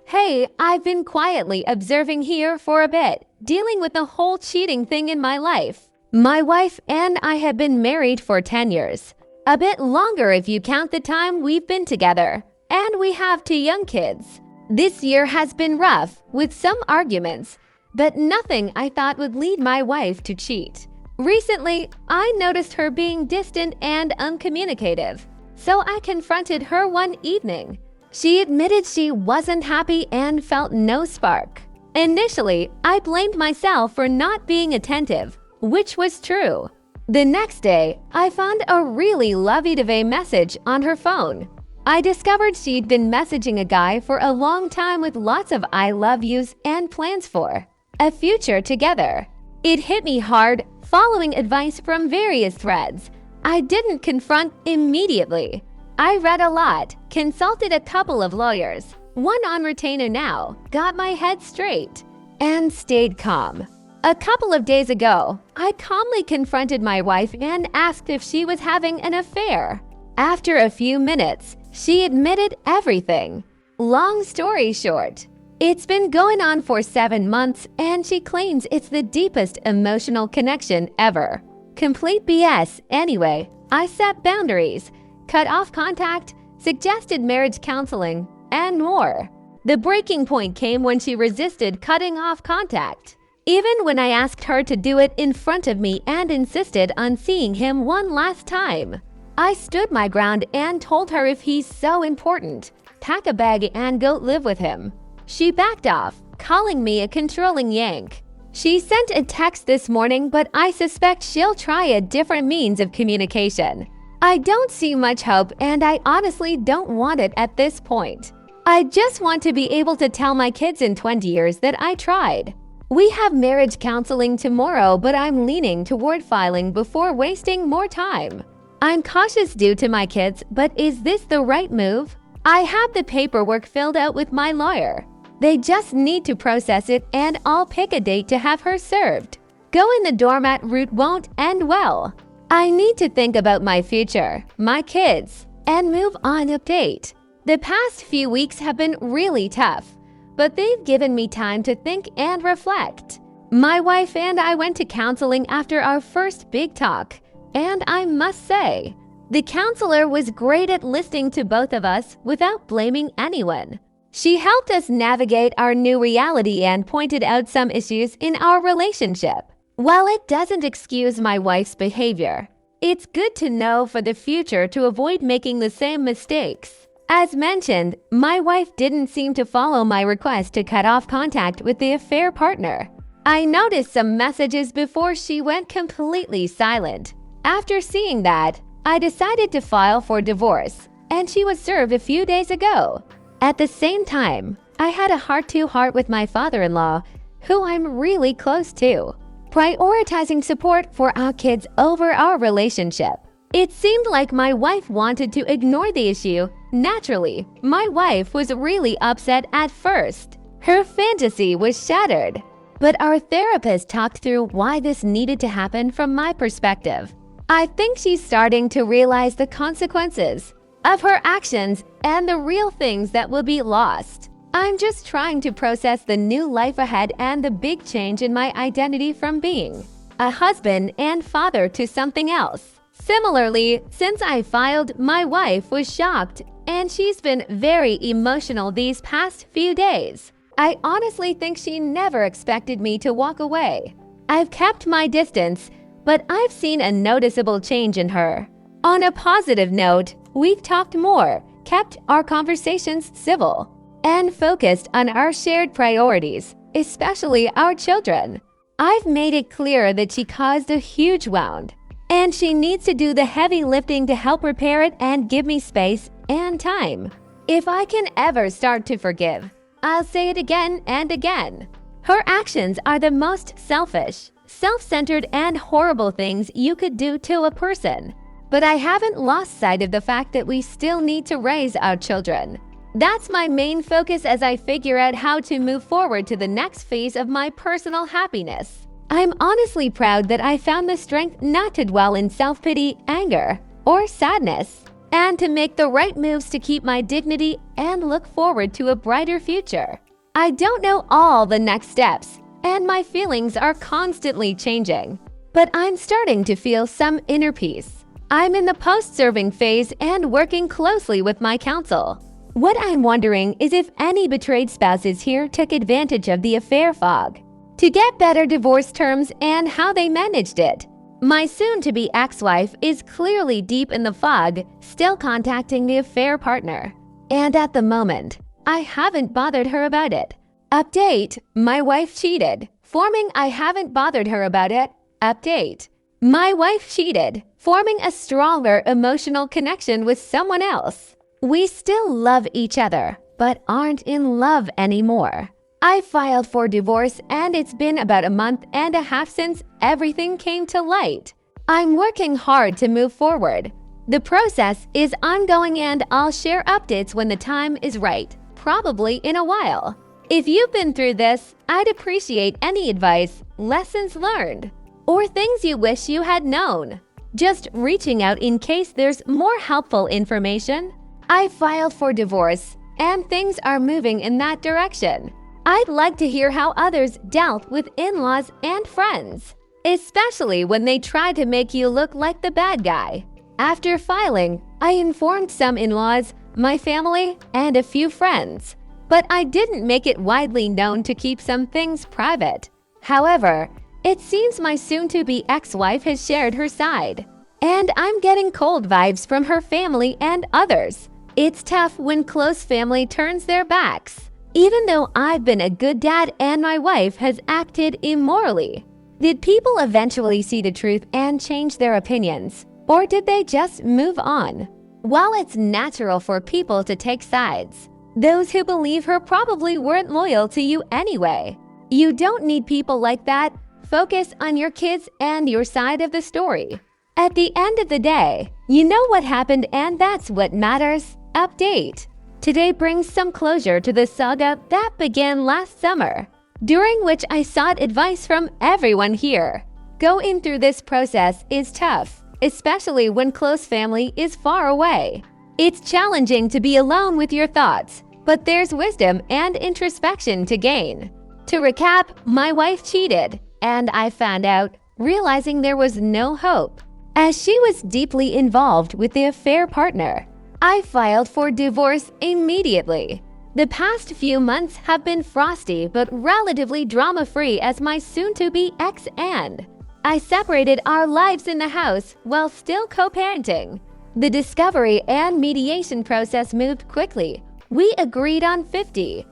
Hey, I've been quietly observing here for a bit, dealing with the whole cheating thing in my life. My wife and I have been married for 10 years. A bit longer if you count the time we've been together. And we have 2 young kids. This year has been rough, with some arguments, but nothing I thought would lead my wife to cheat. Recently, I noticed her being distant and uncommunicative, so I confronted her one evening. She admitted she wasn't happy and felt no spark. Initially, I blamed myself for not being attentive, which was true. The next day, I found a really lovey-dovey message on her phone. I discovered she'd been messaging a guy for a long time with lots of I love yous and plans for a future together. It hit me hard, following advice from various threads. I didn't confront immediately. I read a lot, consulted a couple of lawyers, one on retainer now, got my head straight, and stayed calm. A couple of days ago, I calmly confronted my wife and asked if she was having an affair. After a few minutes, she admitted everything. Long story short, it's been going on for 7 months and she claims it's the deepest emotional connection ever. Complete BS anyway. I set boundaries, cut off contact, suggested marriage counseling, and more. The breaking point came when she resisted cutting off contact, even when I asked her to do it in front of me and insisted on seeing him one last time. I stood my ground and told her if he's so important, pack a bag and go live with him. She backed off, calling me a controlling yank. She sent a text this morning, but I suspect she'll try a different means of communication. I don't see much hope, and I honestly don't want it at this point. I just want to be able to tell my kids in 20 years that I tried. We have marriage counseling tomorrow, but I'm leaning toward filing before wasting more time. I'm cautious due to my kids, but is this the right move? I have the paperwork filled out with my lawyer. They just need to process it, and I'll pick a date to have her served. Going the doormat route won't end well. I need to think about my future, my kids, and move on update. The past few weeks have been really tough, but they've given me time to think and reflect. My wife and I went to counseling after our first big talk, and I must say, the counselor was great at listening to both of us without blaming anyone. She helped us navigate our new reality and pointed out some issues in our relationship. While it doesn't excuse my wife's behavior, it's good to know for the future to avoid making the same mistakes. As mentioned, my wife didn't seem to follow my request to cut off contact with the affair partner. I noticed some messages before she went completely silent. After seeing that, I decided to file for divorce, and she was served a few days ago. At the same time, I had a heart-to-heart with my father-in-law, who I'm really close to, prioritizing support for our kids over our relationship. It seemed like my wife wanted to ignore the issue. Naturally, my wife was really upset at first. Her fantasy was shattered. But our therapist talked through why this needed to happen from my perspective. I think she's starting to realize the consequences of her actions and the real things that will be lost. I'm just trying to process the new life ahead and the big change in my identity from being a husband and father to something else. Similarly, since I filed, my wife was shocked, and she's been very emotional these past few days. I honestly think she never expected me to walk away. I've kept my distance, but I've seen a noticeable change in her. On a positive note, we've talked more, kept our conversations civil, and focused on our shared priorities, especially our children. I've made it clear that she caused a huge wound, and she needs to do the heavy lifting to help repair it and give me space and time. If I can ever start to forgive, I'll say it again and again. Her actions are the most selfish, self-centered, and horrible things you could do to a person. But I haven't lost sight of the fact that we still need to raise our children. That's my main focus as I figure out how to move forward to the next phase of my personal happiness. I'm honestly proud that I found the strength not to dwell in self-pity, anger, or sadness. and to make the right moves to keep my dignity and look forward to a brighter future. I don't know all the next steps, and my feelings are constantly changing, but I'm starting to feel some inner peace. I'm in the post-serving phase and working closely with my counsel. What I'm wondering is if any betrayed spouses here took advantage of the affair fog to get better divorce terms and how they managed it. My soon-to-be ex-wife is clearly deep in the fog, still contacting the affair partner. And at the moment, I haven't bothered her about it. Update: my wife cheated. Forming I haven't bothered her about it. Update: my wife cheated, forming a stronger emotional connection with someone else. We still love each other, but aren't in love anymore. I filed for divorce and it's been about a month and a half since everything came to light. I'm working hard to move forward. The process is ongoing and I'll share updates when the time is right, probably in a while. If you've been through this, I'd appreciate any advice, lessons learned, or things you wish you had known. Just reaching out in case there's more helpful information. I filed for divorce and things are moving in that direction. I'd like to hear how others dealt with in-laws and friends, especially when they tried to make you look like the bad guy. After filing, I informed some in-laws, my family, and a few friends, but I didn't make it widely known to keep some things private. However, it seems my soon-to-be ex-wife has shared her side, and I'm getting cold vibes from her family and others. It's tough when close family turns their backs. Even though I've been a good dad and my wife has acted immorally. Did people eventually see the truth and change their opinions? Or did they just move on? While it's natural for people to take sides, those who believe her probably weren't loyal to you anyway. You don't need people like that. Focus on your kids and your side of the story. At the end of the day, you know what happened and that's what matters. Update. Today brings some closure to the saga that began last summer, during which I sought advice from everyone here. Going through this process is tough, especially when close family is far away. It's challenging to be alone with your thoughts, but there's wisdom and introspection to gain. To recap, my wife cheated, and I found out, realizing there was no hope, as she was deeply involved with the affair partner. I filed for divorce immediately. The past few months have been frosty but relatively drama-free as my soon-to-be ex and I separated our lives in the house while still co-parenting. The discovery and mediation process moved quickly. We agreed on 50-50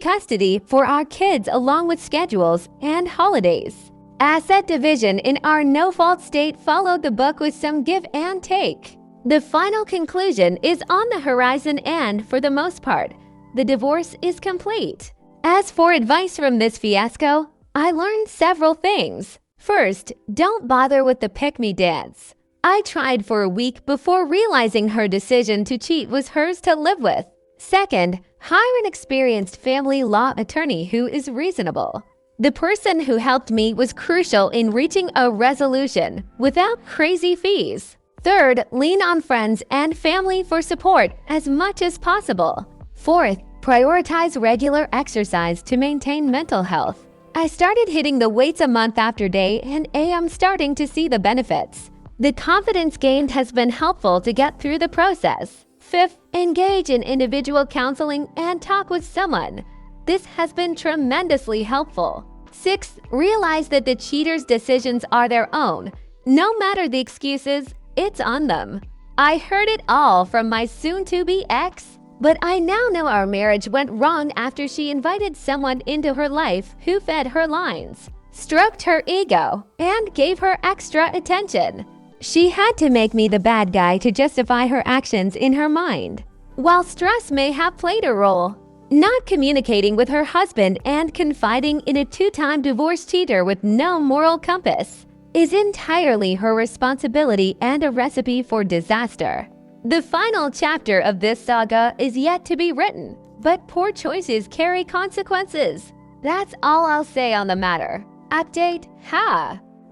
custody for our kids along with schedules and holidays. Asset division in our no-fault state followed the book with some give and take. The final conclusion is on the horizon and, for the most part, the divorce is complete. As for advice from this fiasco, I learned several things. First, don't bother with the pick-me dance. I tried for a week before realizing her decision to cheat was hers to live with. Second, hire an experienced family law attorney who is reasonable. The person who helped me was crucial in reaching a resolution without crazy fees. Third, lean on friends and family for support as much as possible. Fourth, prioritize regular exercise to maintain mental health. I started hitting the weights a month after day and am starting to see the benefits. The confidence gained has been helpful to get through the process. Fifth, engage in individual counseling and talk with someone. This has been tremendously helpful. Sixth, realize that the cheater's decisions are their own. No matter the excuses, it's on them. I heard it all from my soon-to-be ex, but I now know our marriage went wrong after she invited someone into her life who fed her lines, stroked her ego, and gave her extra attention. She had to make me the bad guy to justify her actions in her mind. While stress may have played a role, not communicating with her husband and confiding in a two-time divorce cheater with no moral compass is entirely her responsibility and a recipe for disaster. The final chapter of this saga is yet to be written, but poor choices carry consequences. That's all I'll say on the matter. Update: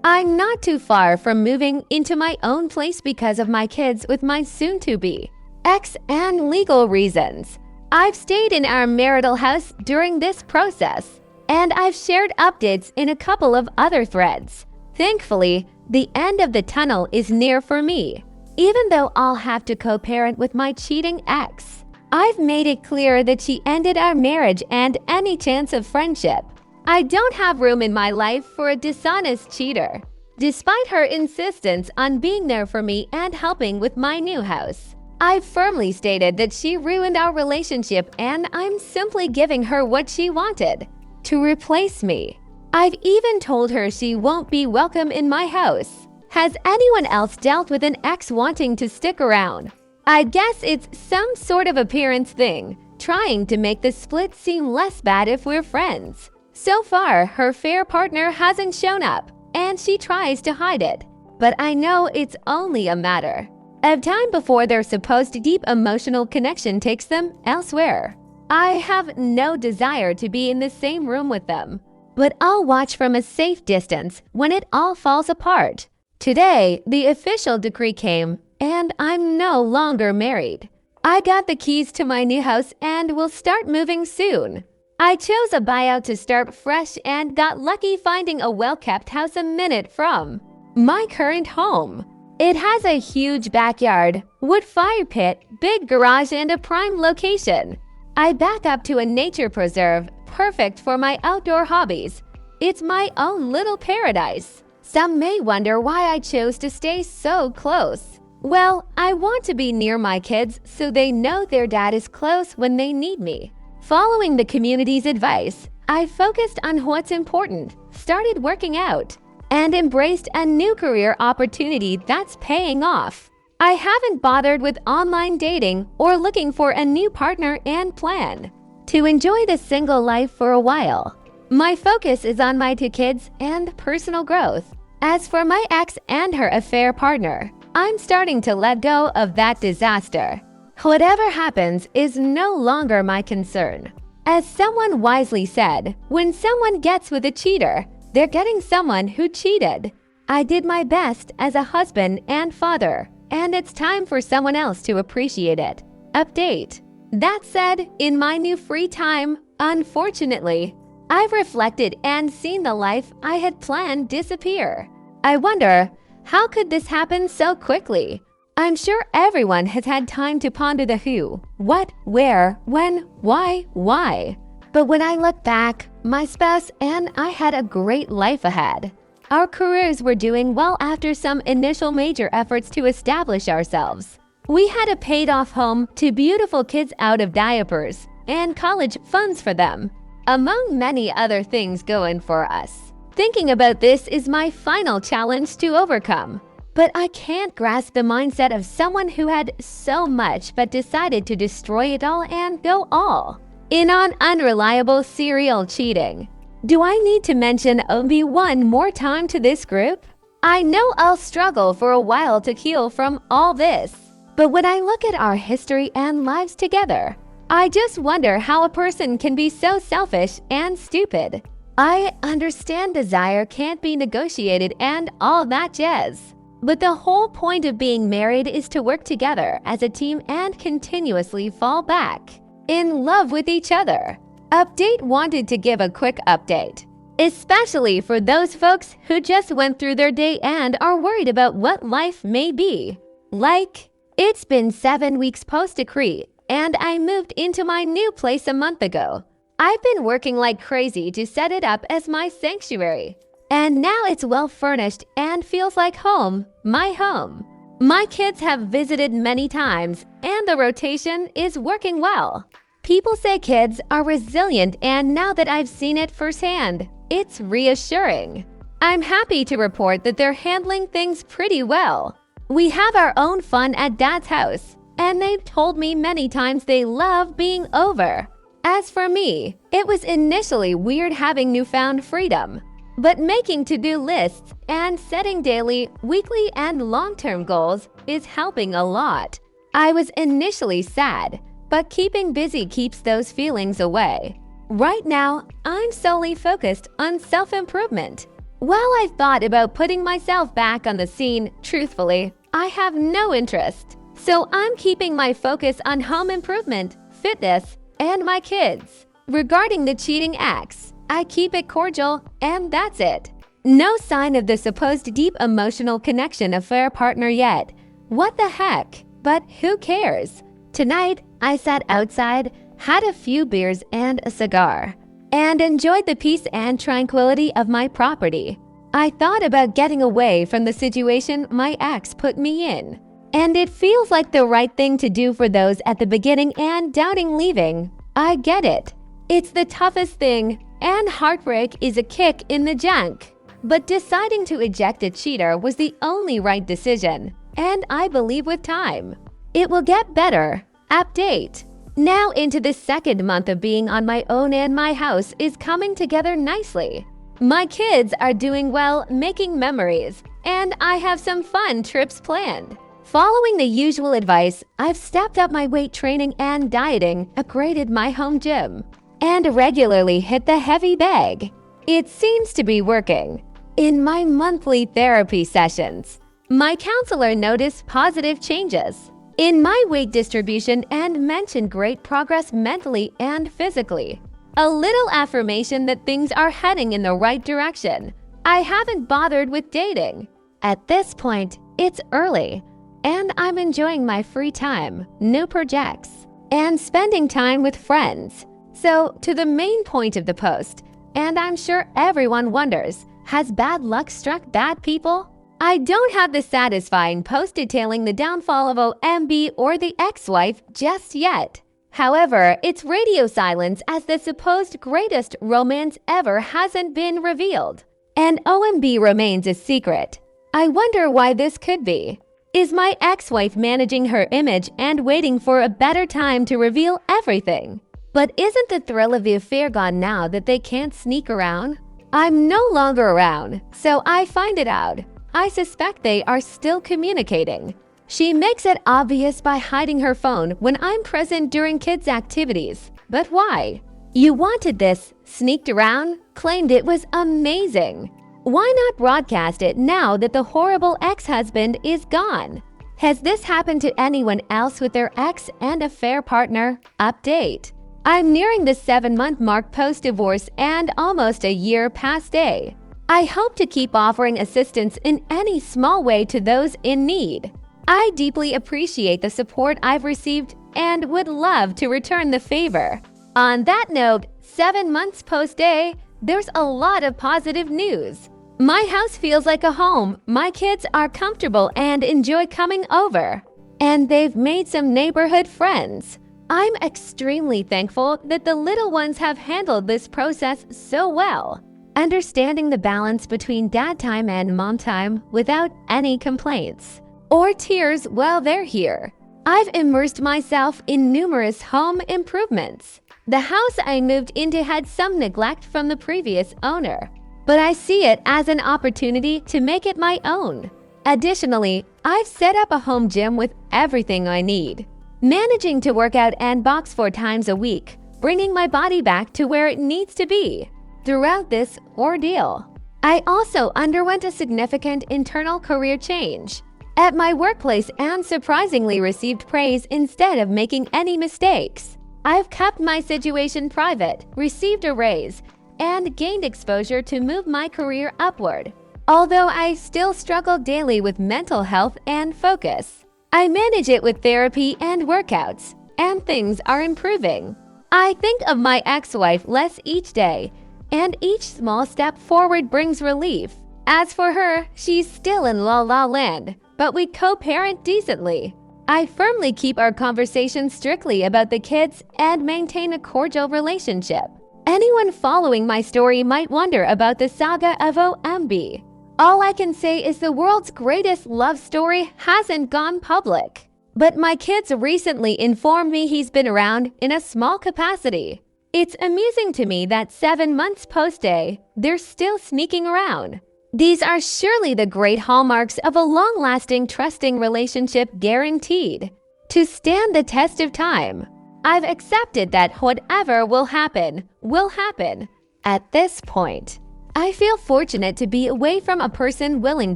I'm not too far from moving into my own place because of my kids with my soon-to-be ex and legal reasons. I've stayed in our marital house during this process, and I've shared updates in a couple of other threads. Thankfully, the end of the tunnel is near for me, even though I'll have to co-parent with my cheating ex. I've made it clear that she ended our marriage and any chance of friendship. I don't have room in my life for a dishonest cheater, despite her insistence on being there for me and helping with my new house. I've firmly stated that she ruined our relationship and I'm simply giving her what she wanted, to replace me. I've even told her she won't be welcome in my house. Has anyone else dealt with an ex wanting to stick around? I guess it's some sort of appearance thing, trying to make the split seem less bad if we're friends. So far, her fair partner hasn't shown up, and she tries to hide it. But I know it's only a matter of time before their supposed deep emotional connection takes them elsewhere. I have no desire to be in the same room with them, but I'll watch from a safe distance when it all falls apart. Today, the official decree came, and I'm no longer married. I got the keys to my new house and will start moving soon. I chose a buyout to start fresh and got lucky finding a well-kept house a minute from my current home. It has a huge backyard, wood fire pit, big garage, and a prime location. I back up to a nature preserve, perfect for my outdoor hobbies. It's my own little paradise. Some may wonder why I chose to stay so close. Well, I want to be near my kids so they know their dad is close when they need me. Following the community's advice, I focused on what's important, started working out, and embraced a new career opportunity that's paying off. I haven't bothered with online dating or looking for a new partner and plan to enjoy the single life for a while. My focus is on my two kids and personal growth. As for my ex and her affair partner, I'm starting to let go of that disaster. Whatever happens is no longer my concern. As someone wisely said, when someone gets with a cheater, they're getting someone who cheated. I did my best as a husband and father, and it's time for someone else to appreciate it. Update. That said, in my new free time, unfortunately, I've reflected and seen the life I had planned disappear. I wonder, how could this happen so quickly? I'm sure everyone has had time to ponder the who, what, where, when, why. But when I look back, my spouse and I had a great life ahead. Our careers were doing well after some initial major efforts to establish ourselves. We had a paid-off home, two beautiful kids out of diapers, and college funds for them, among many other things going for us. Thinking about this is my final challenge to overcome. But I can't grasp the mindset of someone who had so much but decided to destroy it all and go all in on unreliable serial cheating. Do I need to mention Obi one more time to this group? I know I'll struggle for a while to heal from all this, but when I look at our history and lives together, I just wonder how a person can be so selfish and stupid. I understand desire can't be negotiated and all that jazz. But the whole point of being married is to work together as a team and continuously fall back in love with each other. Update wanted to give a quick update, especially for those folks who just went through their day and are worried about what life may be. Like, it's been 7 weeks post-decree and I moved into my new place a month ago. I've been working like crazy to set it up as my sanctuary. And now it's well furnished and feels like home, my home. My kids have visited many times and the rotation is working well. People say kids are resilient and now that I've seen it firsthand, it's reassuring. I'm happy to report that they're handling things pretty well. We have our own fun at Dad's house and they've told me many times they love being over. As for me, it was initially weird having newfound freedom. But making to-do lists and setting daily, weekly, and long-term goals is helping a lot. I was initially sad, but keeping busy keeps those feelings away. Right now, I'm solely focused on self-improvement. While I've thought about putting myself back on the scene, truthfully, I have no interest. So I'm keeping my focus on home improvement, fitness, and my kids. Regarding the cheating ex, I keep it cordial, and that's it. No sign of the supposed deep emotional connection affair partner yet. What the heck? But who cares? Tonight, I sat outside, had a few beers and a cigar, and enjoyed the peace and tranquility of my property. I thought about getting away from the situation my ex put me in, and it feels like the right thing to do for those at the beginning and doubting leaving. I get it. It's the toughest thing, and heartbreak is a kick in the junk. But deciding to eject a cheater was the only right decision, and I believe with time, it will get better. Update. Now into the second month of being on my own, and my house is coming together nicely. My kids are doing well, making memories, and I have some fun trips planned. Following the usual advice, I've stepped up my weight training and dieting, upgraded my home gym, and regularly hit the heavy bag. It seems to be working. In my monthly therapy sessions, my counselor noticed positive changes in my weight distribution and mentioned great progress mentally and physically. A little affirmation that things are heading in the right direction. I haven't bothered with dating. At this point, it's early, and I'm enjoying my free time, new projects, and spending time with friends. So, to the main point of the post, and I'm sure everyone wonders, has bad luck struck bad people? I don't have the satisfying post detailing the downfall of OMB or the ex-wife just yet. However, its radio silence as the supposed greatest romance ever hasn't been revealed, and OMB remains a secret. I wonder why this could be. Is my ex-wife managing her image and waiting for a better time to reveal everything? But isn't the thrill of the affair gone now that they can't sneak around? I'm no longer around, so I find it out. I suspect they are still communicating. She makes it obvious by hiding her phone when I'm present during kids' activities. But why? You wanted this, sneaked around, claimed it was amazing. Why not broadcast it now that the horrible ex-husband is gone? Has this happened to anyone else with their ex and affair partner? Update. I'm nearing the 7-month mark post-divorce and almost a year past day. I hope to keep offering assistance in any small way to those in need. I deeply appreciate the support I've received and would love to return the favor. On that note, 7 months post-day, there's a lot of positive news. My house feels like a home, my kids are comfortable and enjoy coming over, and they've made some neighborhood friends. I'm extremely thankful that the little ones have handled this process so well, understanding the balance between dad time and mom time without any complaints or tears while they're here. I've immersed myself in numerous home improvements. The house I moved into had some neglect from the previous owner, but I see it as an opportunity to make it my own. Additionally, I've set up a home gym with everything I need, managing to work out and box 4 times a week, bringing my body back to where it needs to be. Throughout this ordeal, I also underwent a significant internal career change at my workplace and surprisingly received praise instead of making any mistakes. I've kept my situation private, received a raise, and gained exposure to move my career upward. Although I still struggle daily with mental health and focus, I manage it with therapy and workouts, and things are improving. I think of my ex-wife less each day, and each small step forward brings relief. As for her, she's still in la la land, but we co-parent decently. I firmly keep our conversations strictly about the kids and maintain a cordial relationship. Anyone following my story might wonder about the saga of OMB. All I can say is the world's greatest love story hasn't gone public. But my kids recently informed me he's been around in a small capacity. It's amusing to me that 7 months post-day, they're still sneaking around. These are surely the great hallmarks of a long-lasting, trusting relationship guaranteed to stand the test of time. I've accepted that whatever will happen, will happen. At this point, I feel fortunate to be away from a person willing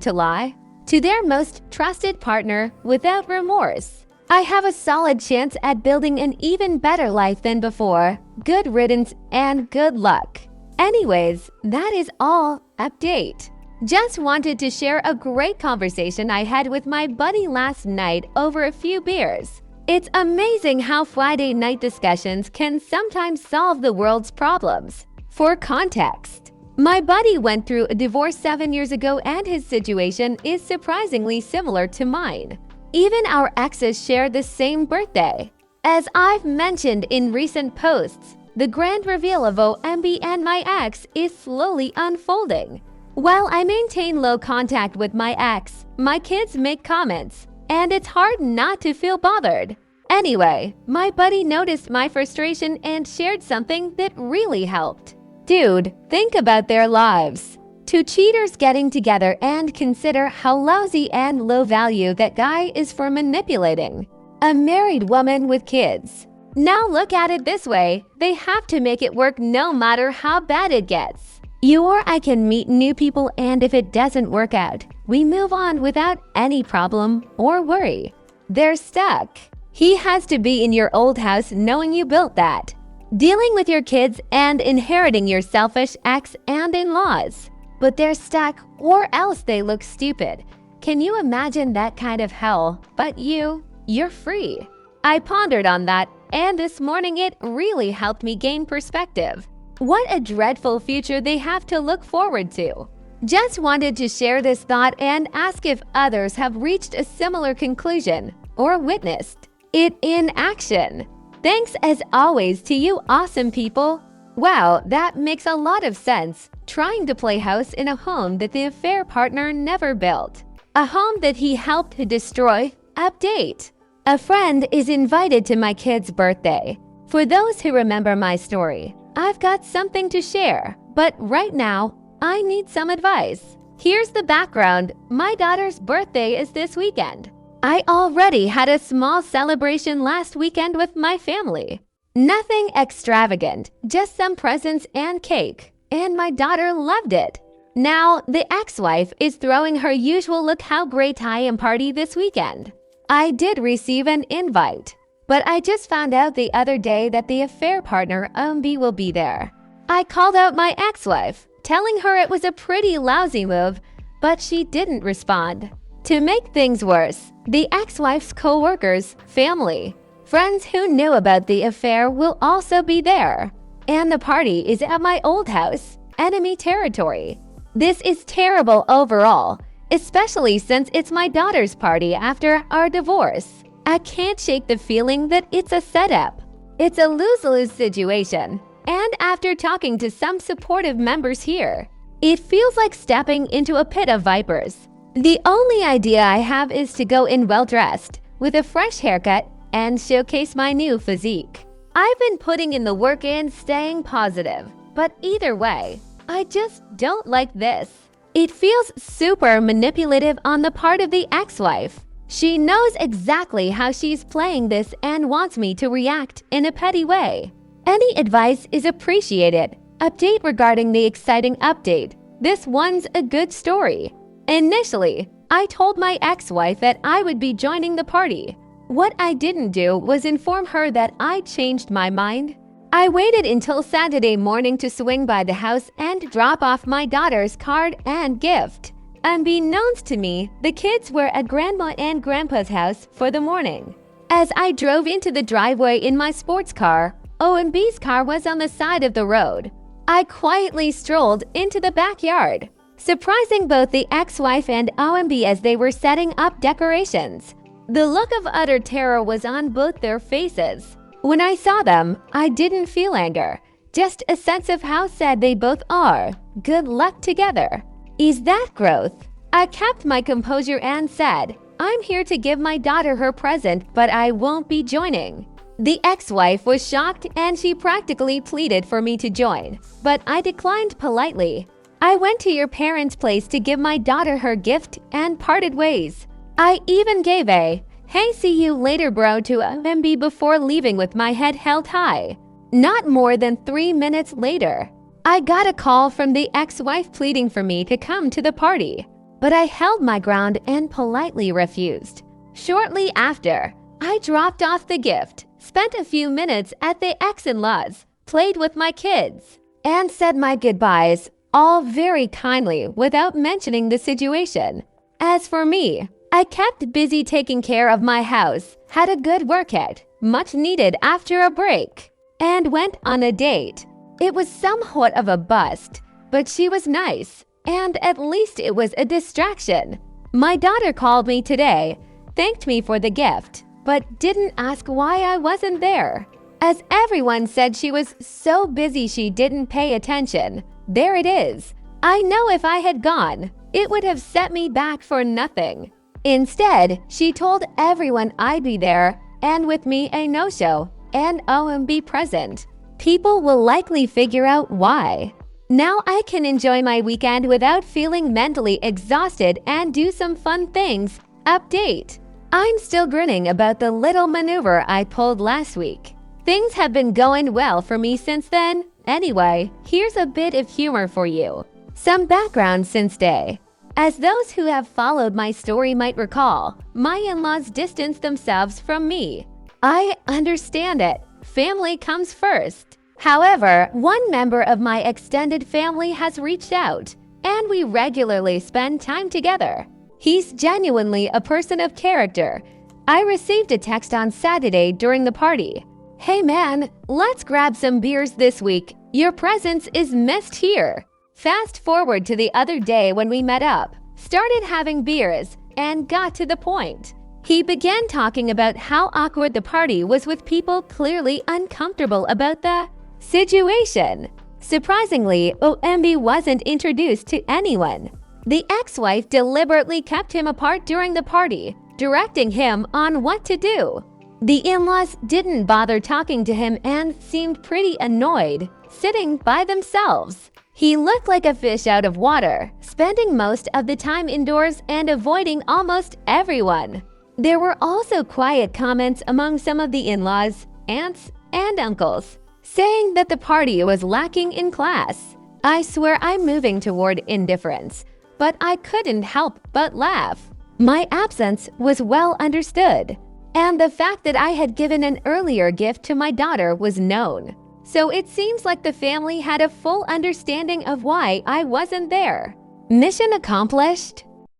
to lie to their most trusted partner without remorse. I have a solid chance at building an even better life than before. Good riddance and good luck. Anyways, that is all. Update. Just wanted to share a great conversation I had with my buddy last night over a few beers. It's amazing how Friday night discussions can sometimes solve the world's problems. For context, my buddy went through a divorce 7 years ago and his situation is surprisingly similar to mine. Even our exes share the same birthday. As I've mentioned in recent posts, the grand reveal of OMB and my ex is slowly unfolding. While I maintain low contact with my ex, my kids make comments, and it's hard not to feel bothered. Anyway, my buddy noticed my frustration and shared something that really helped. Dude, think about their lives. Two cheaters getting together and consider how lousy and low value that guy is for manipulating a married woman with kids. Now look at it this way, they have to make it work no matter how bad it gets. You or I can meet new people, and if it doesn't work out, we move on without any problem or worry. They're stuck. He has to be in your old house knowing you built that. Dealing with your kids and inheriting your selfish ex and in-laws. But they're stuck or else they look stupid. Can you imagine that kind of hell? But you're free. I pondered on that, and this morning it really helped me gain perspective. What a dreadful future they have to look forward to. Just wanted to share this thought and ask if others have reached a similar conclusion or witnessed it in action. Thanks as always to you awesome people. Wow, that makes a lot of sense. Trying to play house in a home that the affair partner never built. A home that he helped to destroy. Update. A friend is invited to my kid's birthday. For those who remember my story, I've got something to share, but right now, I need some advice. Here's the background. My daughter's birthday is this weekend. I already had a small celebration last weekend with my family. Nothing extravagant, just some presents and cake, and my daughter loved it. Now, the ex-wife is throwing her usual look how great I am party this weekend. I did receive an invite, but I just found out the other day that the affair partner OMB will be there. I called out my ex-wife, telling her it was a pretty lousy move, but she didn't respond. To make things worse, the ex-wife's co-workers, family, friends who knew about the affair will also be there. And the party is at my old house, enemy territory. This is terrible overall, especially since it's my daughter's party after our divorce. I can't shake the feeling that it's a setup. It's a lose-lose situation. And after talking to some supportive members here, it feels like stepping into a pit of vipers. The only idea I have is to go in well-dressed, with a fresh haircut, and showcase my new physique. I've been putting in the work and staying positive, but either way, I just don't like this. It feels super manipulative on the part of the ex-wife. She knows exactly how she's playing this and wants me to react in a petty way. Any advice is appreciated. Update regarding the exciting update. This one's a good story. Initially, I told my ex-wife that I would be joining the party. What I didn't do was inform her that I changed my mind. I waited until Saturday morning to swing by the house and drop off my daughter's card and gift. Unbeknownst to me, the kids were at Grandma and Grandpa's house for the morning. As I drove into the driveway in my sports car, OMB's car was on the side of the road. I quietly strolled into the backyard, surprising both the ex-wife and OMB as they were setting up decorations. The look of utter terror was on both their faces. When I saw them, I didn't feel anger, just a sense of how sad they both are. Good luck together. Is that growth? I kept my composure and said, I'm here to give my daughter her present, but I won't be joining. The ex-wife was shocked and she practically pleaded for me to join, but I declined politely. I went to your parents' place to give my daughter her gift and parted ways. I even gave a, hey see you later bro to OMB before leaving with my head held high. Not more than 3 minutes later, I got a call from the ex-wife pleading for me to come to the party, but I held my ground and politely refused. Shortly after, I dropped off the gift, spent a few minutes at the ex-in-laws, played with my kids, and said my goodbyes, all very kindly without mentioning the situation. As for me, I kept busy taking care of my house, had a good workout, much needed after a break, and went on a date. It was somewhat of a bust, but she was nice, and at least it was a distraction. My daughter called me today, thanked me for the gift, but didn't ask why I wasn't there. As everyone said she was so busy she didn't pay attention. There it is. I know if I had gone, it would have set me back for nothing. Instead, she told everyone I'd be there and with me a no-show and be present. People will likely figure out why. Now I can enjoy my weekend without feeling mentally exhausted and do some fun things. Update. I'm still grinning about the little maneuver I pulled last week. Things have been going well for me since then. Anyway, here's a bit of humor for you. Some background since day. As those who have followed my story might recall, my in-laws distanced themselves from me. I understand it. Family comes first. However, one member of my extended family has reached out, and we regularly spend time together. He's genuinely a person of character. I received a text on Saturday during the party. Hey man, let's grab some beers this week. Your presence is missed here. Fast forward to the other day when we met up, started having beers, and got to the point. He began talking about how awkward the party was with people clearly uncomfortable about the situation. Surprisingly, OMB wasn't introduced to anyone. The ex-wife deliberately kept him apart during the party, directing him on what to do. The in-laws didn't bother talking to him and seemed pretty annoyed, sitting by themselves. He looked like a fish out of water, spending most of the time indoors and avoiding almost everyone. There were also quiet comments among some of the in-laws, aunts, and uncles, saying that the party was lacking in class. I swear I'm moving toward indifference, but I couldn't help but laugh. My absence was well understood, and the fact that I had given an earlier gift to my daughter was known. So it seems like the family had a full understanding of why I wasn't there. Mission accomplished?